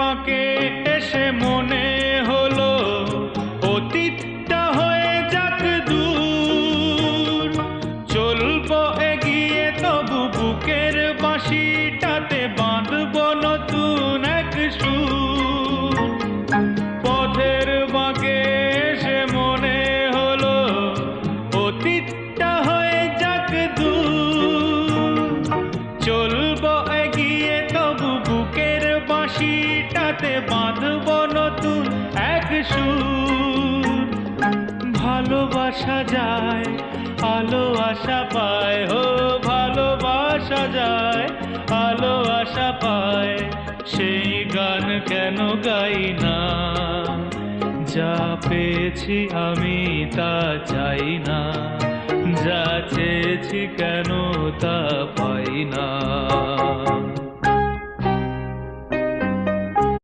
পাকে এসে মনে হলো অতীতটা হয়ে যাক দূর, চলবো এগিয়ে তবু বুকের বাঁশিটাতে বাঁধবো নতুন এক সুর। পথের বাঁকে এসে মনে হলো অতীতটা হয়ে যাক দূর, চলবো এগিয়ে তবু বুকের বাঁশিটাতে বাঁধবো নতুন এক সুর। ভালোবাসা যায় আলো আশা পায়, ও ভালোবাসা যায় আলো আশা পায়, সেই গান কেন গাই না? যা পেয়েছি আমি তা চাই না, যা চেয়েছি কেন তা পাই না।